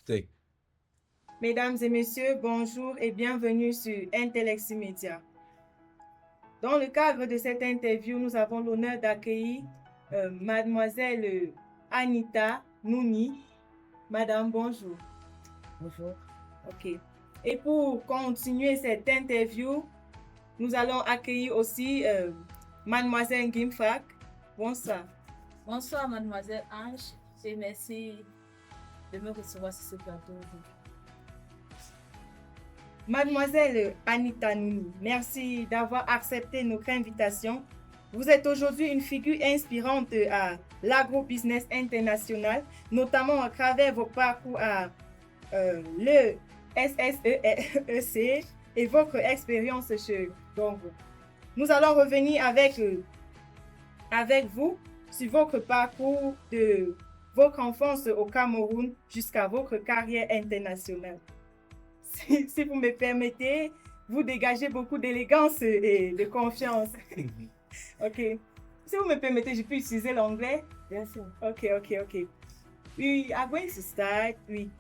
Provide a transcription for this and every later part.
Take. Mesdames et messieurs, bonjour et bienvenue sur Intellexi Media. Dans le cadre de cette interview, nous avons l'honneur d'accueillir mademoiselle Anita Nouni. Madame, bonjour. Bonjour. OK. Et pour continuer cette interview, nous allons accueillir aussi mademoiselle Gimfak. Bonsoir. Bonsoir, mademoiselle Ange, et merci de me recevoir sur ce plateau aujourd'hui. Mademoiselle Anita Nouni, merci d'avoir accepté notre invitation. Vous êtes aujourd'hui une figure inspirante à l'agrobusiness international, notamment à travers vos parcours à le SSEC et votre expérience chez Dongo. Nous allons revenir avec vous sur votre parcours de votre enfance au Cameroun jusqu'à votre carrière internationale. Si vous me permettez, vous dégagez beaucoup d'élégance et de confiance. OK. Si vous me permettez, je peux utiliser l'anglais? Bien sûr. Okay. We are going to start with,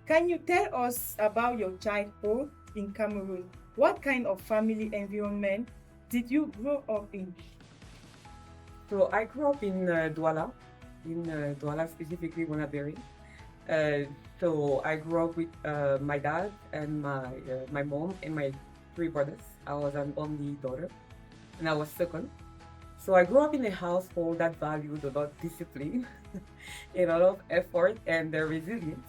can you tell us about your childhood in Cameroon? What kind of family environment did you grow up in? So I grew up in Douala specifically, Wanaberry. So I grew up with my dad and my mom and my three brothers. I was an only daughter, and I was second. So I grew up in a household that valued a lot of discipline, and a lot of effort and resilience.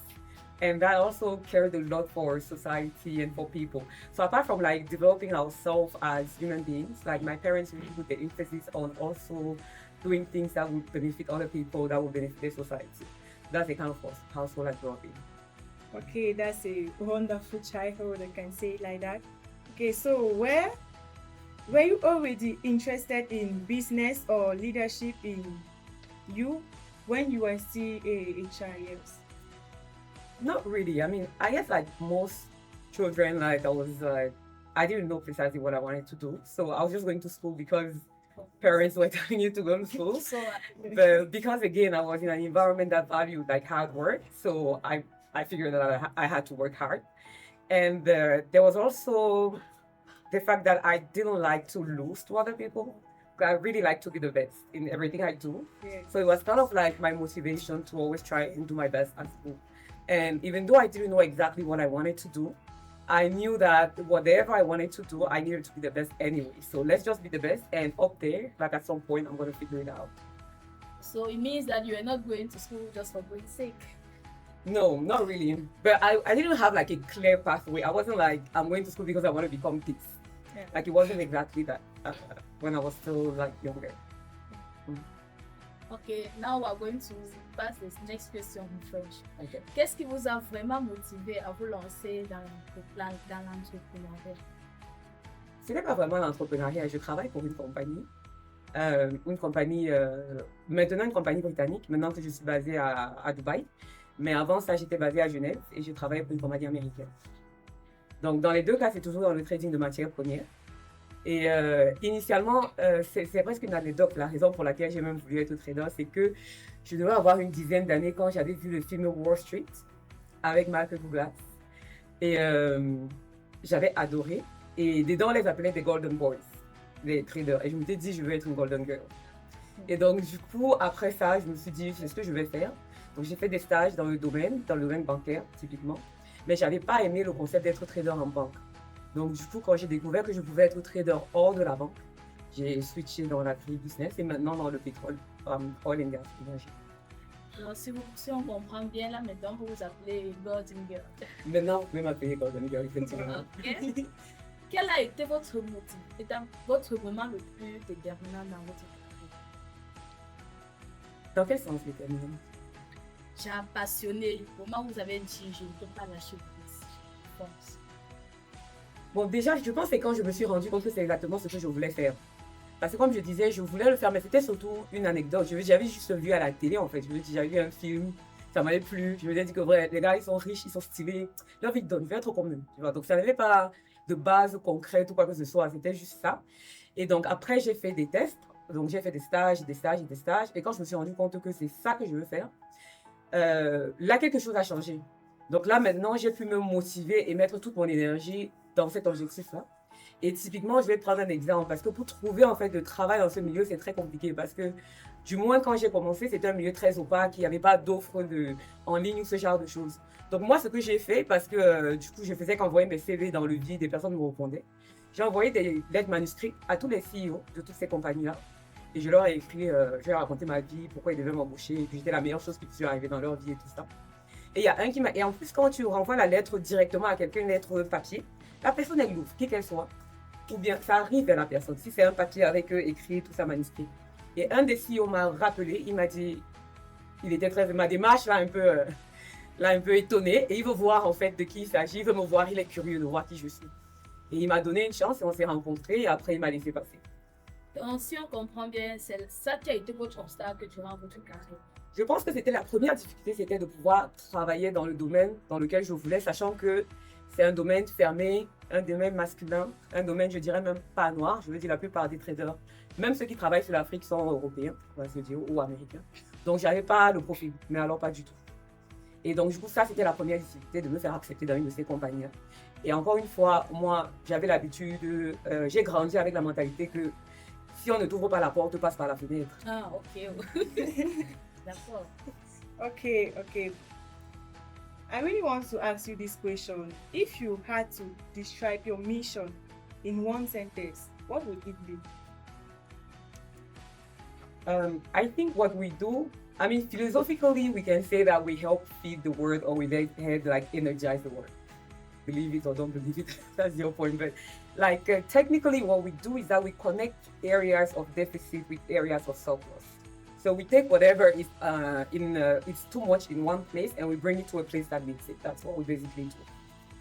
And that also cared a lot for society and for people. So apart from like developing ourselves as human beings, like my parents really put the emphasis on also doing things that would benefit other people, that would benefit the society. That's the kind of household I grew up in. Okay, that's a wonderful childhood, I can say it like that. Okay, so were you already interested in business or leadership in you when you were still a child? Not really. I mean, I guess like most children, I didn't know precisely what I wanted to do. So I was just going to school because parents were telling you to go to school. But because again, I was in an environment that valued like hard work. So I figured that I had to work hard. And there was also the fact that I didn't like to lose to other people. I really like to be the best in everything I do. Yeah. So it was kind of like my motivation to always try and do my best at school. And even though I didn't know exactly what I wanted to do, I knew that whatever I wanted to do, I needed to be the best anyway. So let's just be the best, and up there, like at some point, I'm going to figure it out. So it means that you are not going to school just for going sake. No, not really. But I didn't have like a clear pathway. I wasn't like, I'm going to school because I want to become this. Yeah. Like it wasn't exactly that when I was still like younger. Okay, now we are going to pass this next question in French. Okay. Qu'est-ce qui vous a vraiment motivé à vous lancer dans l'entrepreneuriat? Ce n'est pas vraiment l'entrepreneuriat. Je travaille pour maintenant une compagnie britannique, maintenant que je suis basée à Dubaï. Mais avant ça, j'étais basée à Genève et je travaillais pour une compagnie américaine. Donc, dans les deux cas, c'est toujours dans le trading de matières premières. Et initialement, c'est presque une anecdote. La raison pour laquelle j'ai même voulu être trader, c'est que je devais avoir une dizaine d'années quand j'avais vu le film Wall Street avec Michael Douglas. Et j'avais adoré. Et dedans, on les appelait des Golden Boys, les traders. Et je me suis dit, je veux être une Golden Girl. Et donc, du coup, après ça, je me suis dit, c'est ce que je vais faire. Donc, j'ai fait des stages dans le domaine bancaire, typiquement. Mais je n'avais pas aimé le concept d'être trader en banque. Donc, du coup, quand j'ai découvert que je pouvais être trader hors de la banque, j'ai switché dans l'agri-business et maintenant dans le pétrole, oil and gas, énergie. Alors, si on comprend bien, là, maintenant, vous vous appelez Golden Girl. Maintenant, vous pouvez m'appeler Golden Girl, effectivement. Ok. Quel a été votre votre moment le plus déterminant dans votre carrière? Dans quel sens déterminant? J'ai passionné, le moment où vous avez dit, je ne peux pas lâcher prise. Je pense. Bon, déjà, je pense que c'est quand je me suis rendu compte que c'est exactement ce que je voulais faire. Parce que comme je disais, je voulais le faire, mais c'était surtout une anecdote. J'avais juste vu à la télé, en fait. J'avais vu un film, ça m'avait plu. Je me suis dit que vrai, les gars, ils sont riches, ils sont stylés. J'ai envie de donner, je vais être comme eux. Tu vois? Donc, ça n'avait pas de base concrète ou quoi que ce soit. C'était juste ça. Et donc, après, j'ai fait des tests. Donc, j'ai fait des stages. Et quand je me suis rendu compte que c'est ça que je veux faire, là, quelque chose a changé. Donc là, maintenant, j'ai pu me motiver et mettre toute mon énergie dans cet objectif-là. Et typiquement, je vais prendre un exemple parce que pour trouver en fait de travail dans ce milieu, c'est très compliqué parce que du moins quand j'ai commencé, c'était un milieu très opaque, il n'y avait pas d'offres en ligne ou ce genre de choses. Donc moi, ce que j'ai fait, parce que du coup, je faisais qu'envoyer mes CV dans le vide, des personnes me répondaient, j'ai envoyé des lettres manuscrites à tous les CEO de toutes ces compagnies-là. Et je leur ai écrit, je leur ai raconté ma vie, pourquoi ils devaient m'embaucher, et que j'étais la meilleure chose qui puisse arriver dans leur vie et tout ça. Et il y a un qui m'a. Et en plus, quand tu renvoies la lettre directement à quelqu'un, une lettre papier, la personne, elle l'ouvre, qui qu'elle soit. Ou bien ça arrive vers la personne. Si c'est un papier avec écrit, tout ça manuscrit. Et un des CEO m'a rappelé, il m'a dit, il était très. Ma démarche l'a un peu étonné. Et il veut voir en fait de qui il s'agit. Il veut me voir, il est curieux de voir qui je suis. Et il m'a donné une chance et on s'est rencontrés. Et après, il m'a laissé passer. Donc, si on comprend bien, c'est ça qui a été votre obstacle durant votre carrière. Je pense que c'était la première difficulté, c'était de pouvoir travailler dans le domaine dans lequel je voulais, sachant que c'est un domaine fermé, un domaine masculin, un domaine, je dirais même pas noir. Je veux dire, la plupart des traders, même ceux qui travaillent sur l'Afrique sont européens, on va se dire, ou américains. Donc, j'avais pas le profil, mais alors pas du tout. Et donc, du coup, ça, c'était la première difficulté de me faire accepter dans une de ces compagnies. Et encore une fois, moi, j'avais l'habitude, j'ai grandi avec la mentalité que si on ne t'ouvre pas la porte, passe par la fenêtre. Ah, ok. D'accord. Okay, okay. I really want to ask you this question. If you had to describe your mission in one sentence, what would it be? I think what we do, I mean, philosophically, we can say that we help feed the world or we help like energize the world. Believe it or don't believe it, that's your point. But like technically, what we do is that we connect areas of deficit with areas of surplus. So we take whatever is it's too much in one place and we bring it to a place that needs it. That's what we basically do.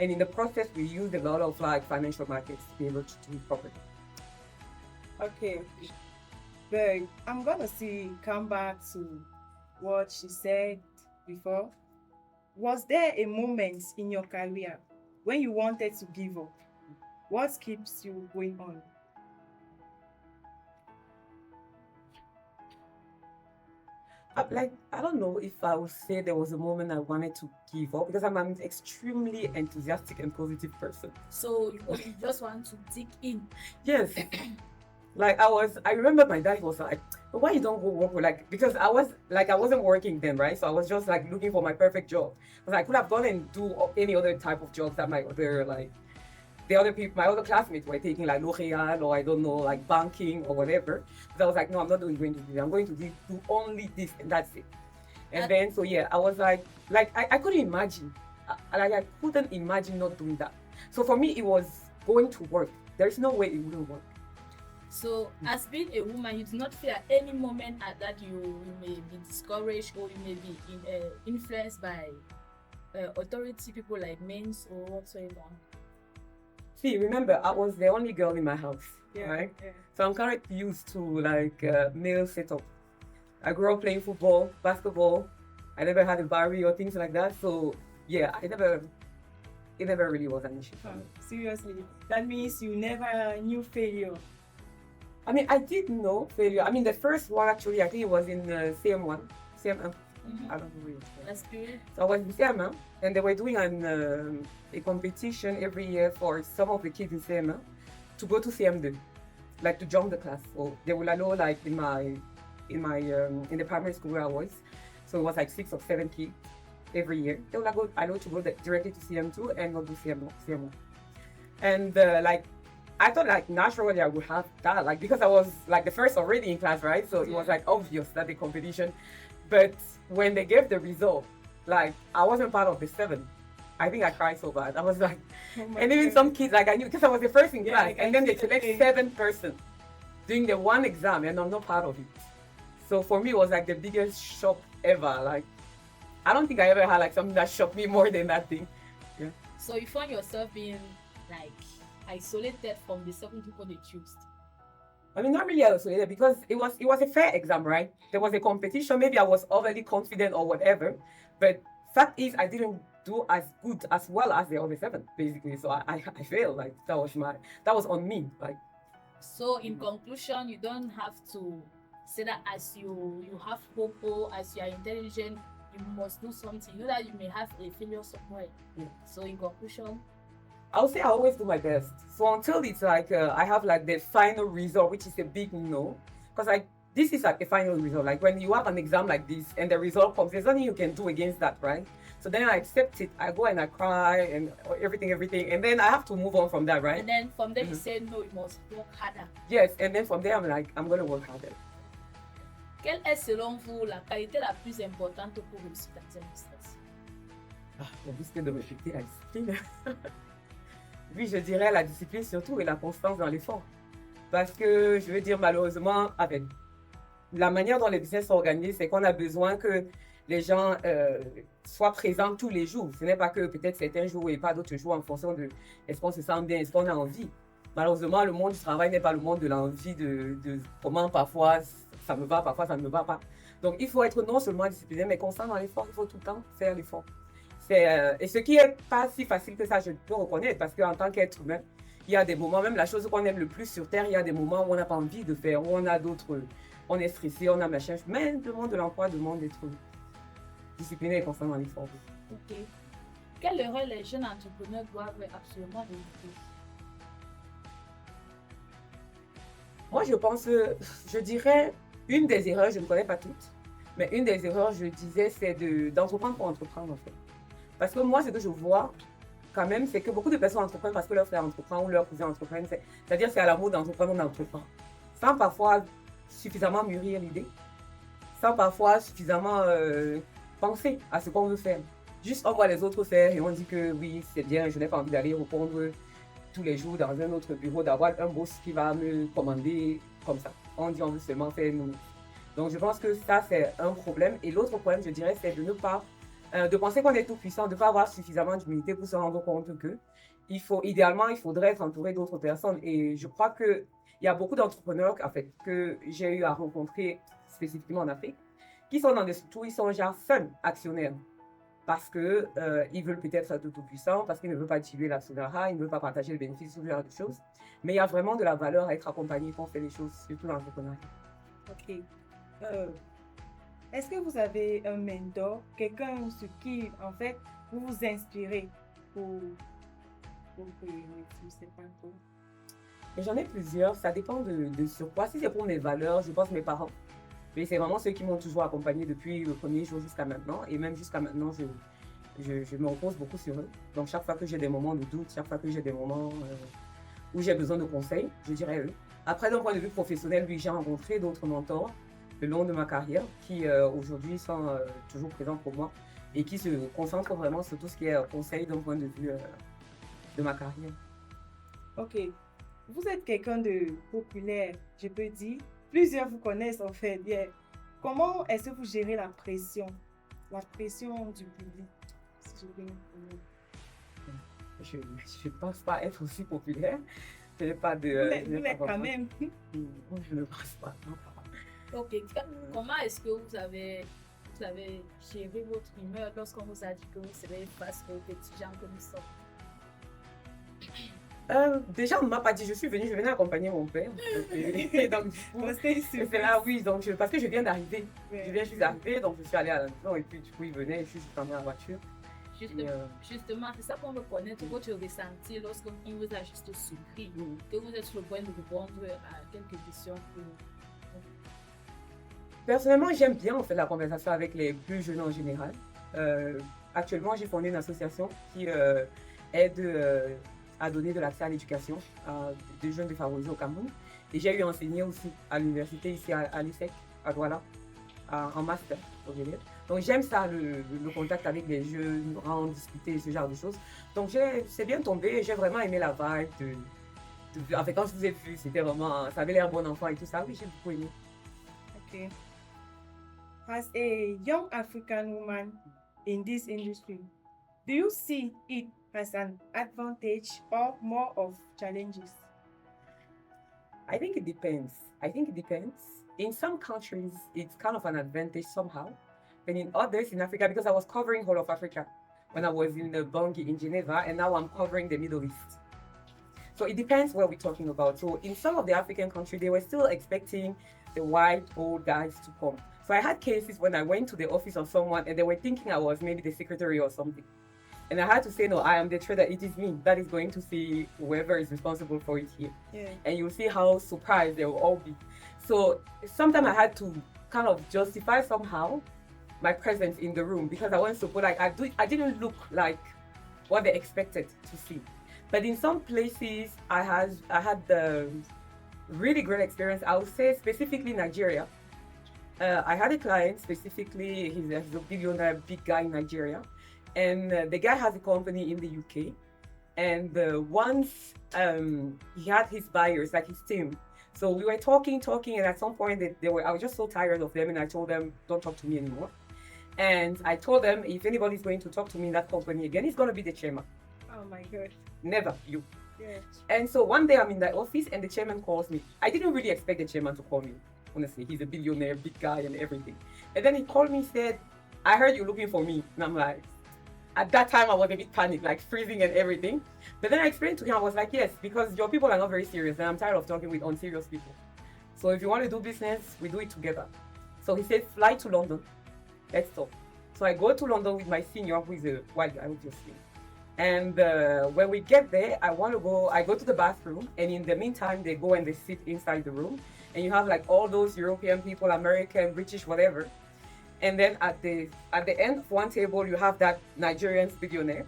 And in the process, we use a lot of like financial markets to be able to do it properly. Okay. But I'm gonna come back to what she said before. Was there a moment in your career when you wanted to give up? What keeps you going on? I don't know if I would say there was a moment I wanted to give up because I'm an extremely enthusiastic and positive person. So you just want to dig in. Yes. I remember my dad was like, why you don't go work with because I wasn't working then, right? So I was just like looking for my perfect job. Because I could have gone and do any other type of jobs that the other people, my other classmates were taking like L'Oréal or I don't know, like banking or whatever. But I was like, no, I'm not going to do this. I'm going to do only this and that's it. And then, so yeah, I was like I couldn't imagine. I couldn't imagine not doing that. So for me, it was going to work. There's no way it wouldn't work. So, as being a woman, you do not feel at any moment that you may be discouraged or you may be influenced by authority people like men or whatsoever. See, remember, I was the only girl in my house, Yeah, right? yeah. So I'm kind of used to male setup. I grew up playing football, basketball. I never had a Barry or things like that. So yeah, it never really was an issue for me. Seriously, that means you never knew failure. I mean, I did know failure. I mean, the first one actually, I think it was in CM1. CM1. I don't know where it's from. That's good. So I was in CM1, and they were doing a competition every year for some of the kids in CM1 to go to CM2, like to jump the class. So they will allow like in the primary school where I was. So it was like 6 or 7 kids every year. They will allow to go directly to CM2 and not do CM1. And I thought like naturally I would have that, like because I was like the first already in class, right? So it was like obvious that the competition. But when they gave the result, like I wasn't part of the 7. I think I cried so bad. I was like, and even some kids like I knew because I was the first in class, and then they select 7 person doing the one exam, and I'm not part of it. So for me, it was like the biggest shock ever. Like I don't think I ever had like something that shocked me more than that thing. Yeah. So you found yourself being like isolated from the 7 people they chose. I mean, not really isolated because it was a fair exam, right? There was a competition. Maybe I was overly confident or whatever, but fact is I didn't do as well as the other 7 basically. So I failed. Like that was on me. Like. So in conclusion, you don't have to say that as you have hope or as you are intelligent, you must do something. You know that you may have a failure somewhere. Yeah. So in conclusion, I would say I always do my best. So until it's like I have like the final result, which is a big no, because like this is like a final result. Like when you have an exam like this and the result comes, there's nothing you can do against that, right? So then I accept it. I go and I cry and everything, and then I have to move on from that, right? and then from there you say no, you must work harder. Yes, and then from there I'm like, I'm gonna work harder. Quelle est selon vous la qualité la plus importante pour réussir dans un business? Ah, on risque de répéter la discipline. Oui, je dirais la discipline surtout et la constance dans l'effort. Parce que je veux dire, malheureusement, avec la manière dont les business sont organisés, c'est qu'on a besoin que les gens soient présents tous les jours. Ce n'est pas que peut-être certains jours et pas d'autres jours en fonction de est-ce qu'on se sent bien, est-ce qu'on a envie. Malheureusement, le monde du travail n'est pas le monde de l'envie, de comment parfois ça me va, parfois ça ne me va pas. Donc, il faut être non seulement discipliné, mais constant dans l'effort. Il faut tout le temps faire l'effort. Et ce qui n'est pas si facile que ça, je peux reconnaître, parce qu'en tant qu'être humain, il y a des moments, même la chose qu'on aime le plus sur Terre, il y a des moments où on n'a pas envie de faire, où on a d'autres, on est stressé, on a machin. Mais le monde de l'emploi demande d'être discipliné et constant dans l'effort. Ok. Quelle erreur les jeunes entrepreneurs doivent absolument éviter? Moi, je pense, je dirais, une des erreurs, je ne connais pas toutes, mais une des erreurs, je disais, c'est d'entreprendre pour entreprendre, en fait. Parce que moi, ce que je vois, quand même, c'est que beaucoup de personnes entreprennent parce que leur frère entreprend ou leur cousin entreprennent. C'est-à-dire c'est à la mode d'entreprendre, on entreprend. Sans parfois suffisamment mûrir l'idée, sans parfois suffisamment penser à ce qu'on veut faire. Juste on voit les autres faire et on dit que oui, c'est bien, je n'ai pas envie d'aller répondre tous les jours dans un autre bureau, d'avoir un boss qui va me commander comme ça. On dit on veut seulement faire nous. Donc je pense que ça c'est un problème. Et l'autre problème, je dirais, c'est de ne pas de penser qu'on est tout puissant, de ne pas avoir suffisamment d'humilité pour se rendre compte que idéalement, il faudrait être entouré d'autres personnes. Et je crois qu'il y a beaucoup d'entrepreneurs en fait, que j'ai eu à rencontrer spécifiquement en Afrique, qui sont dans des structures, ils sont genre seuls actionnaires. Parce qu'ils veulent peut-être être tout puissants, parce qu'ils ne veulent pas diluer l'actionnariat, ils ne veulent pas partager le bénéfice, ce genre de choses. Mais il y a vraiment de la valeur à être accompagné quand on fait les choses, surtout dans l'entrepreneuriat. Ok. Est-ce que vous avez un mentor, quelqu'un sur qui, en fait, vous vous inspirez pour je ne sais pas trop. J'en ai plusieurs, ça dépend de sur quoi. Si c'est pour mes valeurs, je pense mes parents. Mais c'est vraiment ceux qui m'ont toujours accompagné depuis le premier jour jusqu'à maintenant. Et même jusqu'à maintenant, je me repose beaucoup sur eux. Donc chaque fois que j'ai des moments de doute, chaque fois que j'ai des moments où j'ai besoin de conseils, je dirais eux. Après, d'un point de vue professionnel, oui, j'ai rencontré d'autres mentors le long de ma carrière qui aujourd'hui sont toujours présents pour moi et qui se concentrent vraiment sur tout ce qui est conseil d'un point de vue de ma carrière. Ok. Vous êtes quelqu'un de populaire, je peux dire. Plusieurs vous connaissent en fait bien. Comment est-ce que vous gérez la pression du public? Si je ne pense pas être aussi populaire. Je n'ai pas de... Vous l'êtes quand même. Je ne pense pas. Non. Ok. Comment est-ce que vous avez géré votre humeur lorsqu'on vous a dit que vous serez face aux petits gens que nous sommes? Déjà, on ne m'a pas dit, je venais accompagner mon père. Et donc, du coup, c'est là, oui, donc, parce que je viens d'arriver. Ouais. Je viens juste d'arriver, donc je suis allée à la maison et puis du coup, il venait, je suis juste dans la voiture. Justement, c'est ça qu'on veut connaître, votre ressenti lorsqu'il vous a juste surpris, que vous êtes sur le point de répondre à quelques questions. Personnellement, j'aime bien en fait la conversation avec les plus jeunes en général. Actuellement, j'ai fondé une association qui aide à donner de l'accès à l'éducation à des jeunes défavorisés au Cameroun. Et j'ai eu enseigné aussi à l'université ici à l'ISEC, à Douala, en master. Donc j'aime ça, le contact avec les jeunes, discuter, ce genre de choses. Donc c'est bien tombé, j'ai vraiment aimé la vibe. En fait, quand je vous ai vu, c'était vraiment, ça avait l'air bon enfant et tout ça. Oui, j'ai beaucoup aimé. Ok. As a young African woman in this industry, do you see it as an advantage or more of challenges? I think it depends. In some countries, it's kind of an advantage somehow. But in others, in Africa, because I was covering whole of Africa when I was in the Bangui in Geneva, and now I'm covering the Middle East. So it depends what we're talking about. So in some of the African countries, they were still expecting the white old guys to come. So I had cases when I went to the office of someone and they were thinking I was maybe the secretary or something. And I had to say, no, I am the trader. It is me that is going to see whoever is responsible for it here. Yeah. And you'll see how surprised they will all be. So sometimes I had to kind of justify somehow my presence in the room because I wasn't supposed, like, I didn't look like what they expected to see. But in some places, I had the really great experience. I would say specifically Nigeria. I had a client specifically, he's a billionaire, big guy in Nigeria. And the guy has a company in the UK. And once he had his buyers, like his team. So we were talking, and at some point I was just so tired of them, and I told them, don't talk to me anymore. And I told them, if anybody's going to talk to me in that company again, it's going to be the chairman. Oh my God. Never you. Yeah. And so one day I'm in the office and the chairman calls me. I didn't really expect the chairman to call me. Honestly, he's a billionaire, big guy and everything. And then he called me and said, I heard you looking for me. And I'm like, at that time I was a bit panicked, like freezing and everything. But then I explained to him, I was like, yes, because your people are not very serious and I'm tired of talking with unserious people. So if you want to do business, we do it together. So he said, fly to London. Let's talk. So I go to London with my senior, who is a white guy, obviously. And when we get there, I go to the bathroom, and in the meantime, they go and they sit inside the room. And you have like all those European people, American, British, whatever. And then at the end of one table, you have that Nigerian billionaire.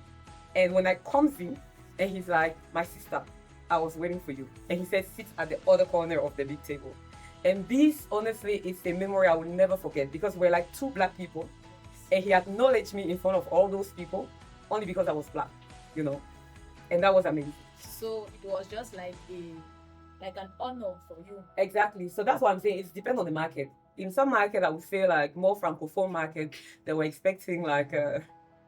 And when I comes in, and he's like, my sister, I was waiting for you. And he said, sit at the other corner of the big table. And this, honestly, is a memory I will never forget because we're like two black people. And he acknowledged me in front of all those people only because I was black, you know. And that was amazing. So it was just like an honor for you. Exactly. So that's what I'm saying. It depends on the market. In some market, I would say like more francophone market, they were expecting like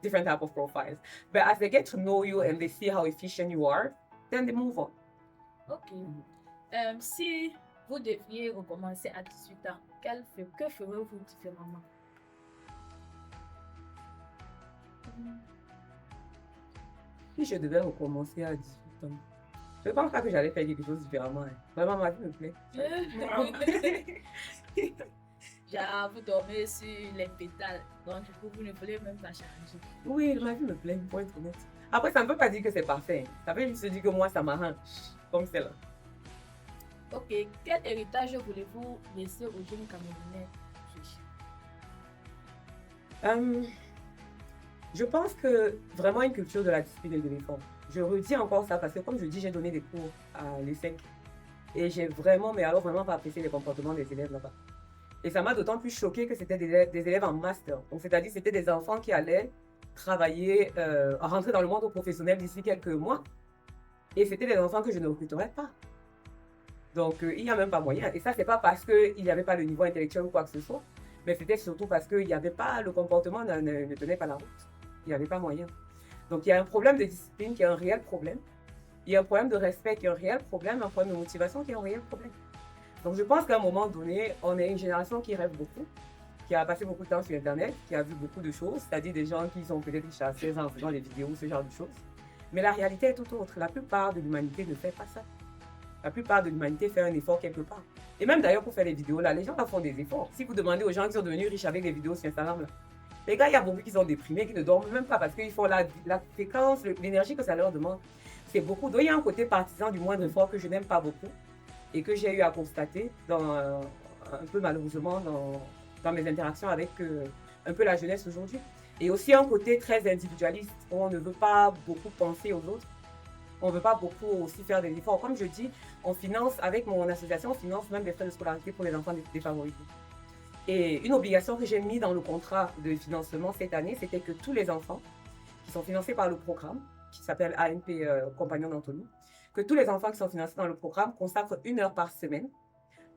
different type of profiles. But as they get to know you and they see how efficient you are, then they move on. Ok. Si vous deviez recommencer à 18 ans, que ferez-vous différemment? Si je devais recommencer à 18 ans, je ne pense pas que j'allais faire quelque chose différemment. Hein. Vraiment, ma vie me plaît. Genre, vous dormez sur les pétales, donc du coup, vous ne voulez même pas changer. Oui, ma vie me plaît, pour être honnête. Après, ça ne veut pas dire que c'est parfait. Ça veut juste dire que moi, ça m'arrange, comme c'est là. Ok, quel héritage voulez-vous laisser aux jeunes Camerounais? Je pense que vraiment une culture de la discipline et de l'effort. Je redis encore ça parce que comme je dis, j'ai donné des cours à l'ESSEC et j'ai vraiment, mais alors vraiment pas apprécié les comportements des élèves là-bas. Et ça m'a d'autant plus choqué que c'était des élèves en master. Donc c'est-à-dire c'était des enfants qui allaient travailler, rentrer dans le monde professionnel d'ici quelques mois. Et c'était des enfants que je ne recruterais pas. Donc il n'y a même pas moyen. Et ça, c'est pas parce qu'il n'y avait pas le niveau intellectuel ou quoi que ce soit, mais c'était surtout parce qu'il n'y avait pas, le comportement ne tenait pas la route. Il n'y avait pas moyen. Donc il y a un problème de discipline qui est un réel problème. Il y a un problème de respect qui est un réel problème, un problème de motivation qui est un réel problème. Donc je pense qu'à un moment donné, on est une génération qui rêve beaucoup, qui a passé beaucoup de temps sur Internet, qui a vu beaucoup de choses, c'est-à-dire des gens qui sont peut-être riches à 16 ans en faisant des vidéos, ce genre de choses. Mais la réalité est tout autre. La plupart de l'humanité ne fait pas ça. La plupart de l'humanité fait un effort quelque part. Et même d'ailleurs pour faire les vidéos là, les gens là font des efforts. Si vous demandez aux gens qui sont devenus riches avec les vidéos sur Instagram là, les gars, il y a beaucoup qui sont déprimés, qui ne dorment même pas parce qu'ils font la fréquence, l'énergie que ça leur demande. C'est beaucoup. Donc il y a un côté partisan du moindre effort que je n'aime pas beaucoup et que j'ai eu à constater un peu malheureusement dans mes interactions avec un peu la jeunesse aujourd'hui. Et aussi un côté très individualiste où on ne veut pas beaucoup penser aux autres. On ne veut pas beaucoup aussi faire des efforts. Comme je dis, on finance, avec mon association, on finance même des frais de scolarité pour les enfants défavorisés. Et une obligation que j'ai mise dans le contrat de financement cette année, c'était que tous les enfants qui sont financés par le programme, qui s'appelle ANP Compagnon d'Anthony, que tous les enfants qui sont financés dans le programme consacrent 1 heure par semaine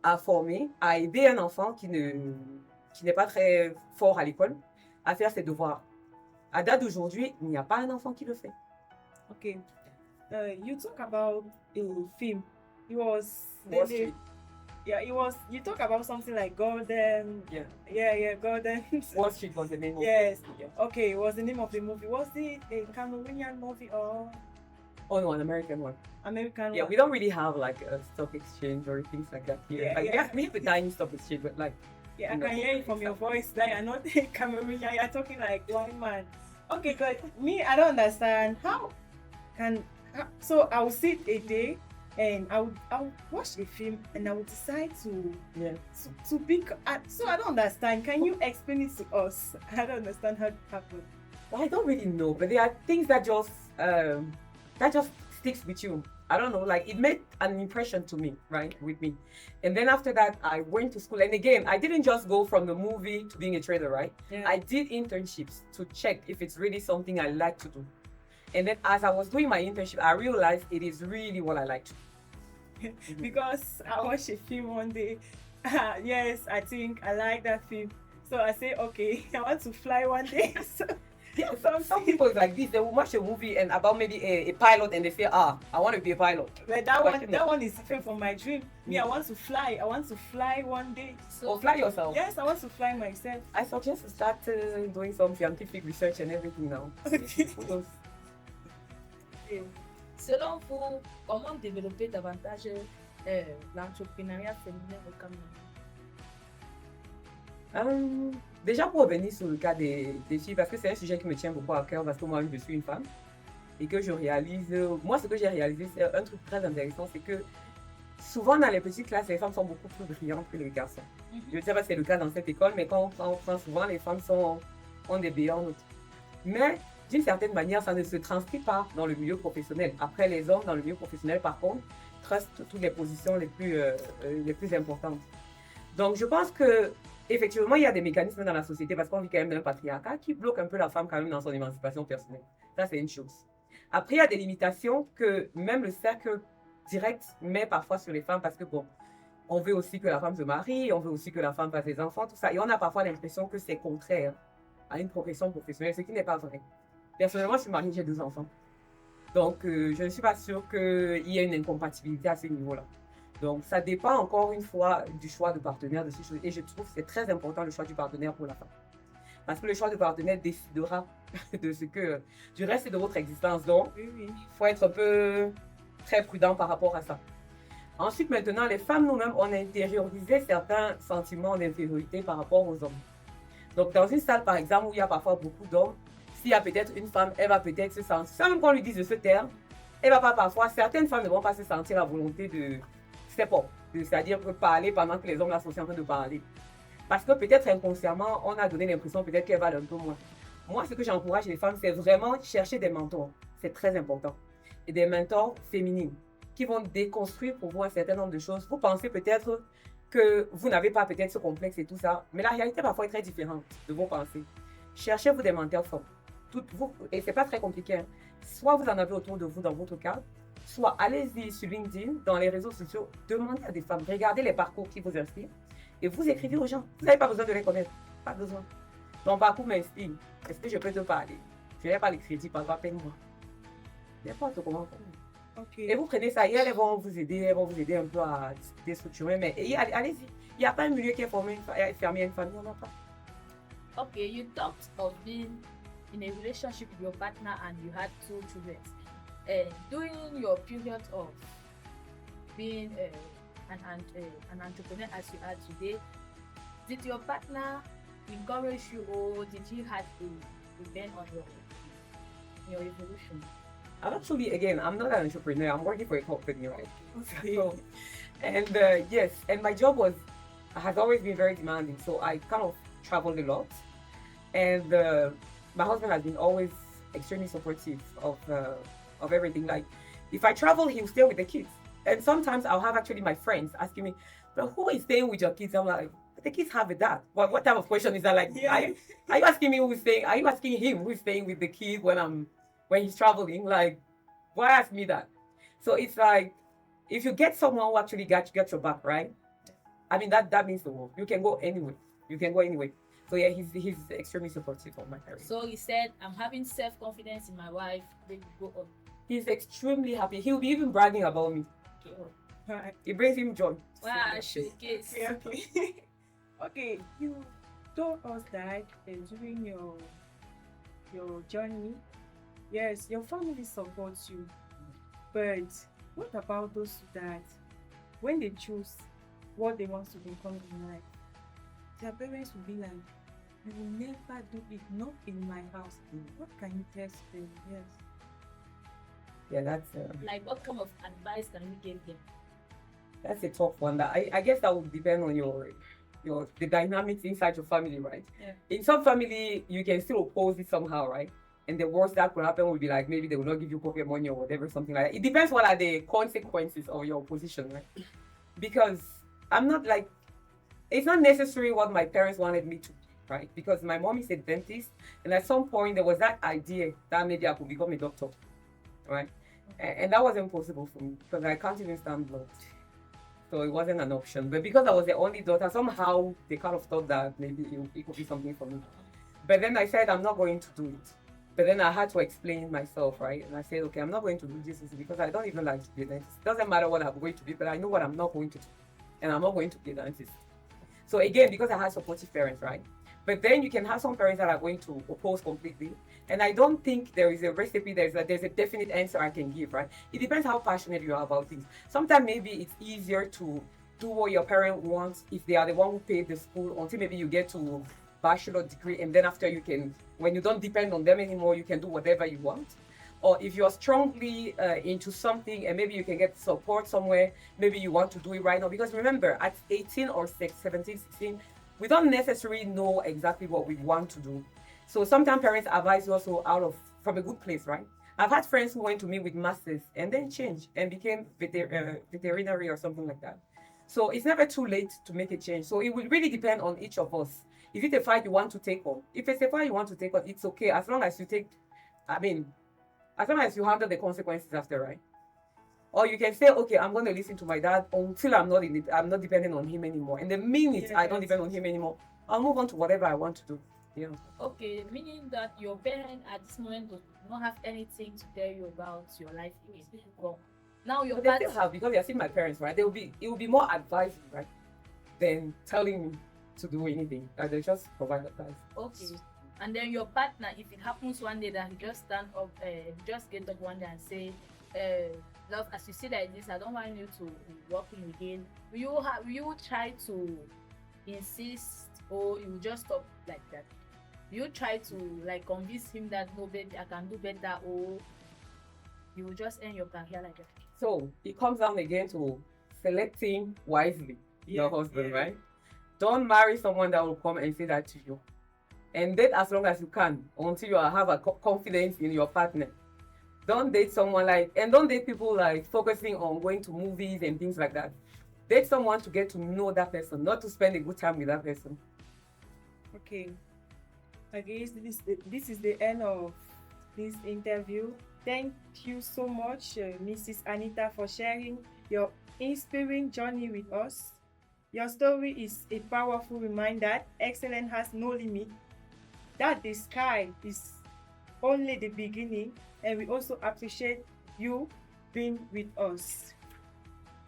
à former, à aider un enfant qui n'est pas très fort à l'école à faire ses devoirs. À date d'aujourd'hui, il n'y a pas un enfant qui le fait. Okay. You talk about a film. It was Wall Street. Yeah, it was. You talk about something like Golden. Yeah. Yeah, Golden. Wall Street was the name of Yes. it. Yeah. Okay, it was the name of the movie. Was it a Cameroonian movie or Oh no, an American one. American Yeah, one? we don't really have like a stock exchange or things like that here. Yeah, Like, yeah. we have a tiny stock exchange, but like Yeah, I No. can hear it from your voice that you're not Cameroonian, you're talking like one man. Okay, but me, I don't understand so I'll sit a day and I'll watch a film and I will decide Yeah. to pick. So I don't understand. Can you explain it to us? I don't understand how it happened. I don't really know, but there are things that just sticks with you. I don't know, like it made an impression to me, right, with me. And then after that, I went to school. And again, I didn't just go from the movie to being a trader, right? Yeah. I did internships to check if it's really something I like to do. And then as I was doing my internship, I realized it is really what I like to do. Because I watched a film one day. Yes, I think I like that film. So I say, okay, I want to fly one day. So, Yeah, some people is like this. They will watch a movie and about maybe a pilot, and they say, I want to be a pilot. but that one is different from my dream. Me, I want to fly. I want to fly one day. So fly yourself. Yes, I want to fly myself. I suggest to start doing some scientific research and everything now. Okay. Who knows? Selon vous, comment développer davantage l'entrepreneuriat féminin au Cameroun? Déjà pour revenir sur le cas des filles, parce que c'est un sujet qui me tient beaucoup à cœur, parce que moi je suis une femme et que je réalise, moi ce que j'ai réalisé, c'est un truc très intéressant, c'est que souvent dans les petites classes, les femmes sont beaucoup plus brillantes que les garçons. Je ne sais pas si c'est le cas dans cette école, mais quand on prend souvent, les femmes ont des meilleures notes. Mais d'une certaine manière, ça ne se transcrit pas dans le milieu professionnel. Après, les hommes dans le milieu professionnel, par contre, trustent toutes les positions les plus importantes. Donc, je pense que effectivement, il y a des mécanismes dans la société parce qu'on vit quand même dans un patriarcat qui bloque un peu la femme quand même dans son émancipation personnelle. Ça, c'est une chose. Après, il y a des limitations que même le cercle direct met parfois sur les femmes parce que, bon, on veut aussi que la femme se marie, on veut aussi que la femme fasse des enfants, tout ça. Et on a parfois l'impression que c'est contraire à une progression professionnelle, ce qui n'est pas vrai. Personnellement, je suis mariée, j'ai 2 enfants. Donc, je ne suis pas sûre qu'il y ait une incompatibilité à ce niveau-là. Donc, ça dépend encore une fois du choix de partenaire de ces choses. Et je trouve que c'est très important le choix du partenaire pour la femme. Parce que le choix du partenaire décidera de ce que, du reste de votre existence. Donc, Oui. il faut être un peu très prudent par rapport à ça. Ensuite, maintenant, les femmes nous-mêmes, on a intériorisé certains sentiments d'infériorité par rapport aux hommes. Donc, dans une salle, par exemple, où il y a parfois beaucoup d'hommes, s'il y a peut-être une femme, elle va peut-être se sentir, sans même qu'on lui dise de se taire, elle va pas parfois, certaines femmes ne vont pas se sentir la volonté de step up, c'est-à-dire parler pendant que les hommes là sont en train de parler. Parce que peut-être inconsciemment, on a donné l'impression peut-être qu'elles valent un peu moins. Moi, ce que j'encourage les femmes, c'est vraiment chercher des mentors. C'est très important. Et des mentors féminines qui vont déconstruire pour vous un certain nombre de choses. Vous pensez peut-être que vous n'avez pas peut-être ce complexe et tout ça, mais la réalité parfois est très différente de vos pensées. Cherchez-vous des mentors forts. Et c'est pas très compliqué. Hein. Soit vous en avez autour de vous dans votre cas, soit allez-y sur LinkedIn, dans les réseaux sociaux, demandez à des femmes, regardez les parcours qui vous inspirent et vous écrivez aux gens. Vous n'avez pas besoin de les connaître. Pas besoin. Ton parcours m'inspire. Est-ce que je peux te parler? Je n'ai pas les crédits, pas peine-moi. N'importe comment. Okay. Et vous prenez ça et elles vont vous aider un peu à déstructurer. Mais allez-y. Il n'y a pas un milieu qui est fermé à une famille, on n'a pas. Okay, you talked of being in a relationship with your partner and you had 2 children. During your period of being an entrepreneur as you are today, did your partner encourage you or did he have a bend on your evolution? I'm not an entrepreneur. I'm working for a company, right? Okay. So, and yes, and my job has always been very demanding. So I kind of traveled a lot, and my husband has been always extremely supportive of everything. Like if I travel, he'll stay with the kids, and sometimes I'll have actually my friends asking me, "But who is staying with your kids?" I'm like, "The kids have a dad." What type of question is that? Like, Yeah. are you asking me who's staying? Are you asking him who's staying with the kids when he's traveling? Like, why ask me that? So it's like, if you get someone who actually got your back, right? I mean, that means the world. You can go anywhere. So yeah, he's extremely supportive of my career. So he said, I'm having self-confidence in my wife. Then go on. He's extremely happy. He'll be even bragging about me. Right. It brings him joy. Wow, showcase. Okay. Okay, you told us that during your journey, yes, your family supports you. But what about those that when they choose what they want to become in life, their parents will be like, "You will never do it, not in my house." What can you tell them? Yes. Yeah, that's Like, what kind of advice can you give them? that's a tough one. That I guess that would depend on the dynamics inside your family, right? Yeah. In some family, you can still oppose it somehow, right? And the worst that could happen would be like maybe they will not give you pocket money or whatever, something like that. It depends what are the consequences of your opposition, right? Because I'm not like, it's not necessarily what my parents wanted me to be, right? Because my mom is a dentist, and at some point there was that idea that maybe I could become a doctor, right? And that wasn't possible for me because I can't even stand blood. So it wasn't an option. But because I was the only daughter, somehow they kind of thought that maybe it could be something for me. But then I said, I'm not going to do it. But then I had to explain myself, right? And I said, okay, I'm not going to do this because I don't even like to be a dentist. It doesn't matter what I'm going to be, but I know what I'm not going to do. And I'm not going to be a dentist. So again, because I had supportive parents, right? But then you can have some parents that are going to oppose completely. And I don't think there is a recipe, there's a definite answer I can give, right? It depends how passionate you are about things. Sometimes maybe it's easier to do what your parent wants if they are the one who paid the school until maybe you get to bachelor degree, and then after you can, when you don't depend on them anymore, you can do whatever you want. Or if you're strongly into something and maybe you can get support somewhere, maybe you want to do it right now. Because remember, at 18 or 17, 16, we don't necessarily know exactly what we want to do. So sometimes parents advise you also from a good place, right? I've had friends who went to me with masters and then changed and became veterinary or something like that. So it's never too late to make a change. So it will really depend on each of us. Is it a fight you want to take on? If it's a fight you want to take on, it's okay as long as you as long as you handle the consequences after, right? Or you can say, okay, I'm going to listen to my dad until I'm not depending on him anymore. And the minute I don't depend on him anymore, I'll move on to whatever I want to do. Yeah. Okay, meaning that your parents at this moment do not have anything to tell you about your life again. Well, now your But they parents still have, because they're still my parents, right? It will be more advising, right, than telling me to do anything. They just provide advice. okay. And then your partner, if it happens one day that he just stand up, just get up one day and say, love, as you see like this, I don't want you to work in again. Will you try to insist, or you just stop like that? You try to like convince him that no, baby, I can do better, or you will just end your career like that? So it comes down again to selecting wisely your husband, right? Don't marry someone that will come and say that to you. And date as long as you can until you have a confidence in your partner. Don't date someone don't date people like focusing on going to movies and things like that. Date someone to get to know that person, not to spend a good time with that person. Okay. I guess this is the end of this interview. Thank you so much, Mrs. Anita, for sharing your inspiring journey with us. Your story is a powerful reminder that excellence has no limit, that the sky is only the beginning, and we also appreciate you being with us.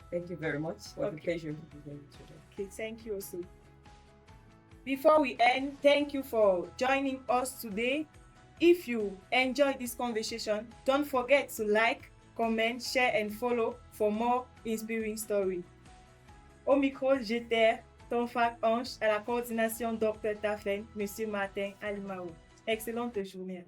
Thank you very much. It was a pleasure to be here today. Okay, thank you also. Before we end, thank you for joining us today. If you enjoyed this conversation, don't forget to like, comment, share and follow for more inspiring stories. Au micro, j'étais Tonfak Ange, à la coordination Dr. Tafen, Monsieur Martin Alimao. Excellente journée.